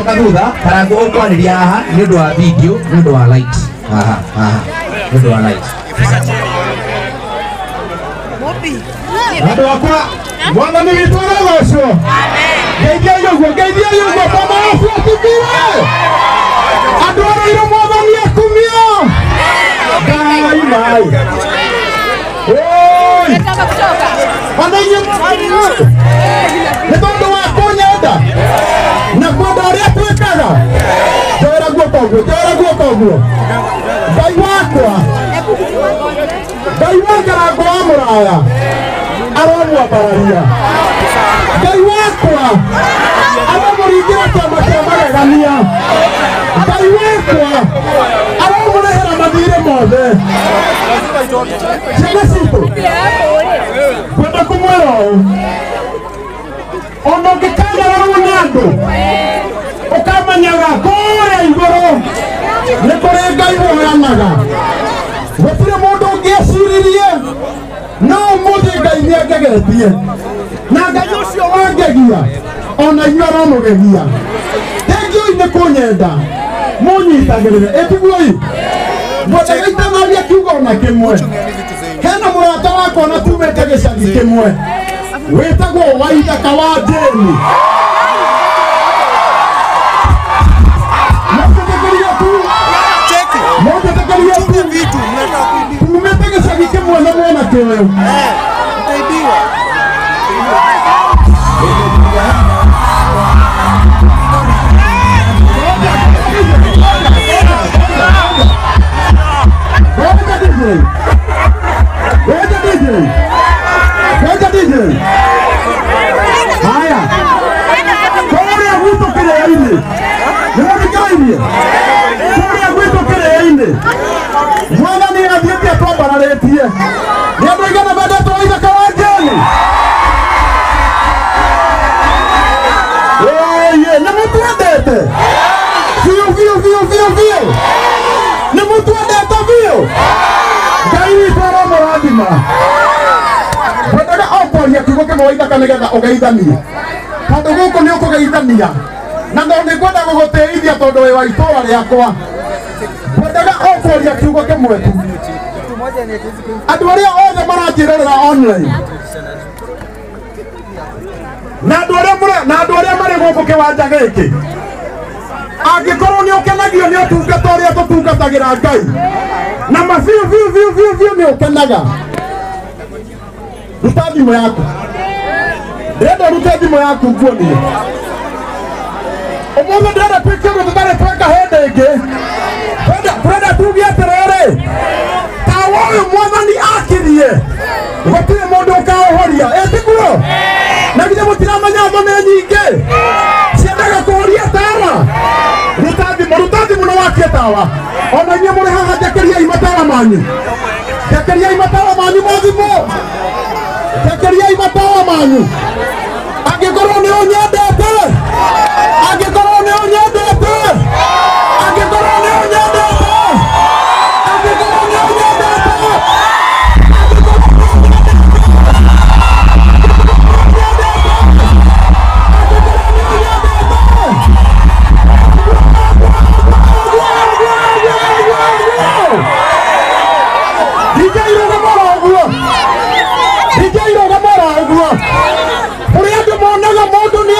Kaduga karango kwaniria haha ni undu wa video ni undu wa light ni undu wa light Ando akwa mwana ni vitwara gocio Geithia yugo kama afu tibiwe Ando iro mwana ni akumia Dai mai Oi Wananye Netondo wa konyenda Na kwenda aria twekaga Jora guoko Dai wakwa Dai wakwa kwa muraya Aramwa bararia Dai wakwa Aramuringira kama magania Dai wakwa Aramurehera mathire mothe Ciana citu Kwenda kumwera Ono ngikanyara runandu Ukamanyaga kũrĩa igũrũ nĩ kũrĩ Ngai woyanaga gũtirĩ mũndũ ũngĩeciririe no ũmũthĩ Ngai nĩangegetie na Ngai ũcio wangegia ona inyuĩ aramũgegia thengiũi nĩ kũnyenda mũnyitagĩrĩre ĩtiguoi mũtagaitanaria kiugo ona kĩmwe hena mũrata wakwa na tumĩte gĩcagi kĩmwe wĩtagwo Waithaka wa Jeni Tumete gĩcagi kĩmwe na mwanake ũyũ utaibiwa Weka DJ haya kũrĩa gwitũ kĩrĩa-inĩ nĩmũthikĩrĩirie kũrĩa gwitũ kĩrĩa-inĩ Mwathani athiĩte atwambararĩtie nĩ andũ aigana mendete Waithaka wa Jeni nĩ mũtwendete biũ nĩ mũtwendete biũ Ngai witũ aramũrathima kwendaga okwaria kiugo kĩmwe Waithaka nĩgetha ũgeithanie tondũ gũkũ nĩ ũkũgeithania na nĩngwenda gũgũtĩithia tondũ wĩ wa itũũra rĩakwa kwendaga okwaria kiugo kĩmwe tu andũ arĩa othe maranjĩrorera online na andũ arĩa marĩ gũkũ kĩwanja gĩkĩ angĩkorwo nĩ ũkenagio nĩ ũtungata ũrĩa tũtungatagĩra Ngai na mabiũ nĩ ũkenaga ruta thimũ yaku ndĩrenda rute thimũ yaku nguonie ũmũthĩ ndĩrenda twĩke ũndũ tũtarĩ tweka hĩndĩ ĩngĩ twenda tuge atĩrĩrĩ tawa ũyũ Mwathani akirie gũtirĩ mũndũ ũkaũhoria ĩtiguo na githĩ mũtiramenya thome nyingĩ ciendaga kũhoria tawa ruta thimũ na wakie tawa ona inyuĩ mũrĩ haha njakĩriai matawa manyu mothimo njakĩriai matawa manyu angĩkorwo nĩ ũnyendete DJ Rogamora ũguo kũrĩa andũ monaga mũndũ nĩ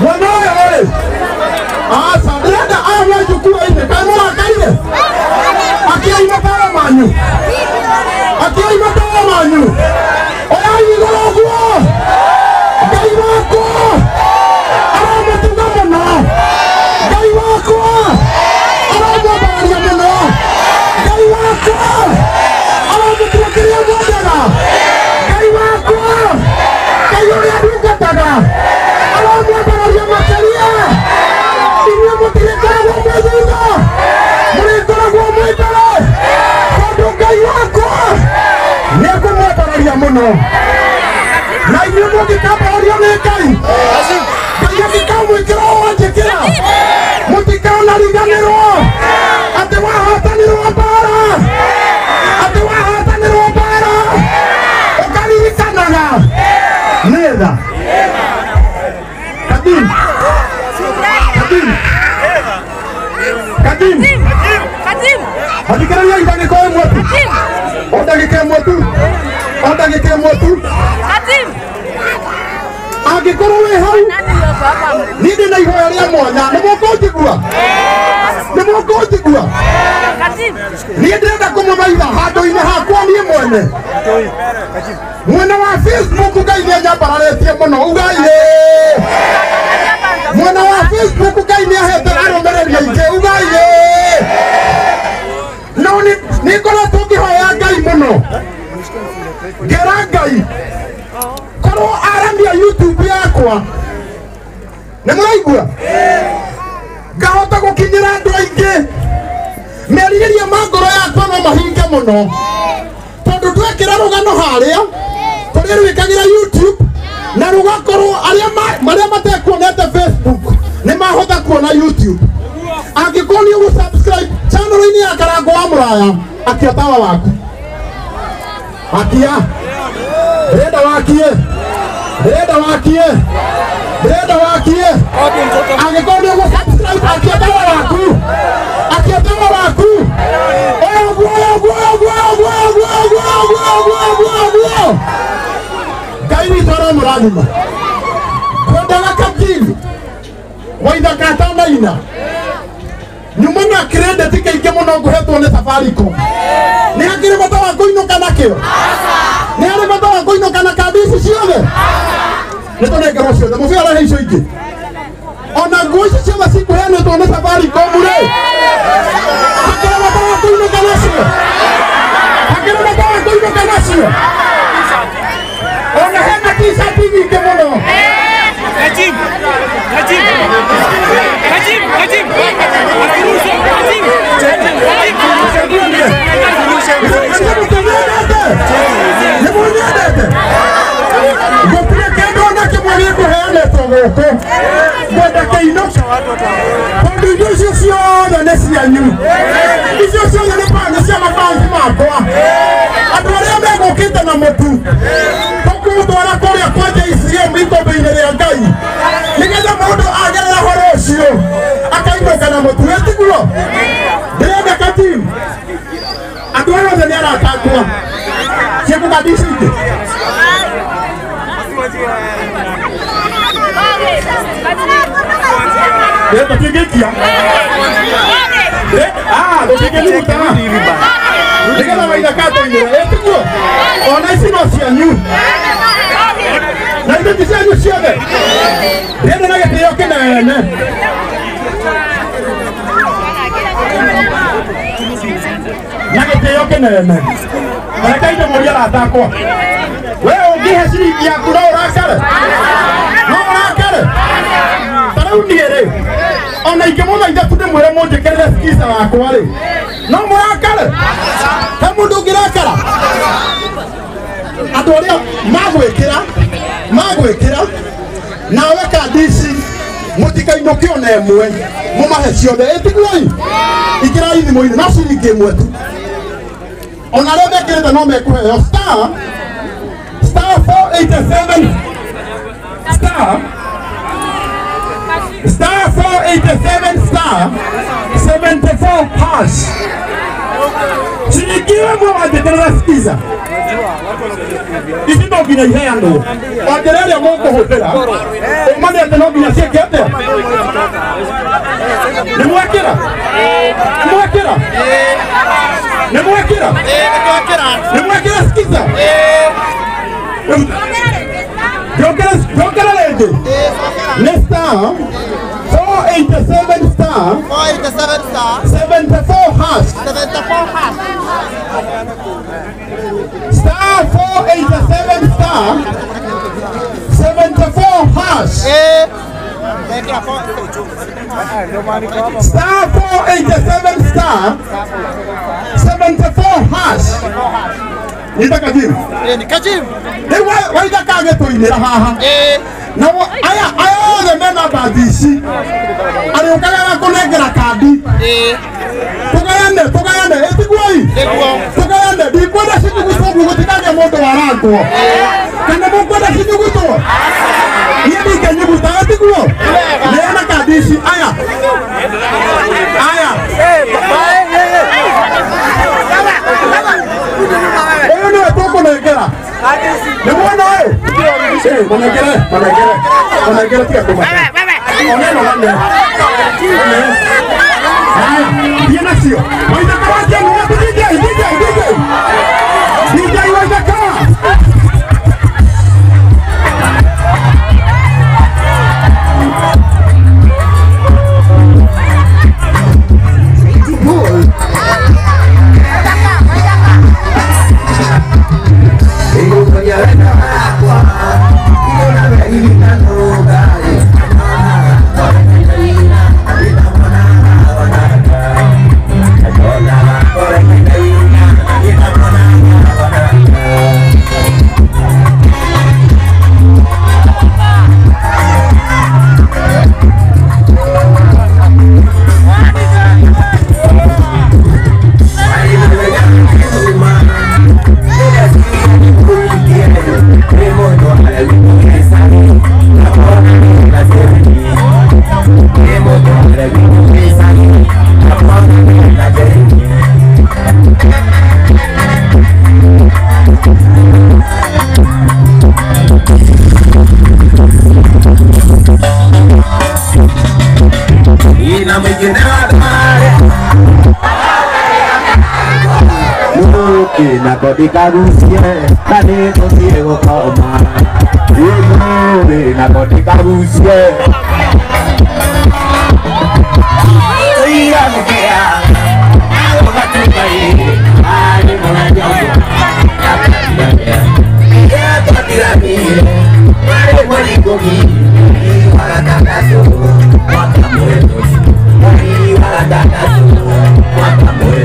Wanoya wale. Asa ndenda aya wajukua ine kaimwa akaile. Akia imatara manyu. Akia imatara manyu. Oya igorogwa. Gai wako. Arama tugamana. Gai wako. Arama baria mano. Gai wako. Arama tuwakiria mwadega. Gai wako. Gai oya dukataga. Arama baria masaria. Inya mutirikara mwazuga. Murikara mwitara. Kodo gai wako. Niako mwatararia mano. Na inyumo kikabaria nekai. Kaya kikamu ikirawa wajekira. Mutikao nariganiro. Ate wahataniro wabara. Ate wahataniro wabara. Okari ikanaga. Neda. Kadim. Kadim. Kadim. Kadim. Hadikara ya ibane koe mwetu. Odagike mwetu. Odagike mwetu. Kadim. Agikoro we hau. Nini na ihoya ria mwanya. Nimoko njigua. Nimoko njigua. Ni ndenda kumumaitha handu-ini hakwa nie mwene. Mwena wa Facebook Ngai ni anyambararetie muno ugai. Mwena wa Facebook Ngai ni ahete aromereria ingi ugai. No ni ngoretwo ngihoya Ngai muno. Ngera Ngai korwo aramia YouTube yakwa nĩ mũraigua ngahota gũkinyĩra andũ aingĩ merirĩria ma ngoro yakwa no mahinge mũno tondũ twekĩra rũgano harĩa kũrĩa rwĩkagĩra YouTube na rũgakorwo arĩa matekuonete Facebook nĩ mahota kuona YouTube. Angĩkorwo nĩ ũgũsubscribe channel-inĩ ya Karango wa Mũraya akia tawa waku akia renda wakie. Breda wakie. Breda wakie. Angĩkorwo nĩ ũgũsubscribe akia tawa waku. Akia tawa waku. Ngai witũ aramũrathima. Kwendaga Kaptini waitha Katanaina. Nyuma na credit kaingĩ mũno ngũhetwo nĩ Safaricom. Nĩ hakĩrĩ bata wa kũinũka nakĩo. Nĩ harĩ bata wa kũinũka na kandi ici ciothe. Nĩ tũnengerwo ciothe mũbĩ arehe icio ingĩ. Ona nguo ici ciothe cikũheanĩtwo nĩ Safaricom rĩ. Hakĩrĩ bata wa kũinũka nacio. Hakĩrĩ bata wa kũinũka nacio. Ona hena t-shirt nyingĩ mũno. Kajim. Kajim. Kajim. Kajim. Ona ingĩmũtha ithatũ ndĩmwĩre mũnjĩkĩrĩre skiza wakwa rĩ no mũrakare he mũndũ ũngĩrakara andũ arĩa magwĩkĩra nawe kandi ici mũtikainũke ona ĩmwe mũmahe ciothe ĩtiguoi ingĩrai thimũ-inĩ no ciringi ĩmwe tu ona arĩa mekĩrĩte no mekũheo star 487 star 487 star 74 hash. Sinikiwe mwa wajeterera skiza. Isi no gina iheano. Wajereria mwoko hotera. Umane ate no gina sieke ate. Jokera lady. Next star. 487 star. 487 star. 74 hash. 74 hash. Star 487 star. 74 hash. Star 487 star. 74 hash. Ita kajim. Ni kajim. Why da kage to inira haha. Now aya the men about this. Ari ukala kunegera kadi. Tugayande etigwai. Tugayande bikwenda siku kusobu kutikage moto warango. Kana mokwenda siku kuto. Yedi kenyu kutati kuo. Leana kadisi aya. Eyo ni watoko negera. Ni mwana wewe. Manegera tia kuma. Oneno lande. Viene así. Hoy te acabas de llegar tu DJ. DJ hoy te acabas. Narcótica Rusia, dale consigo toma. Narcótica Rusia. Oiga me queda, algo va a traer. Ay, no la llamo. Ya te tira mi, ay, bonito mi. Para tatazo, cuatro muertos. Ay, para tatazo, cuatro muertos.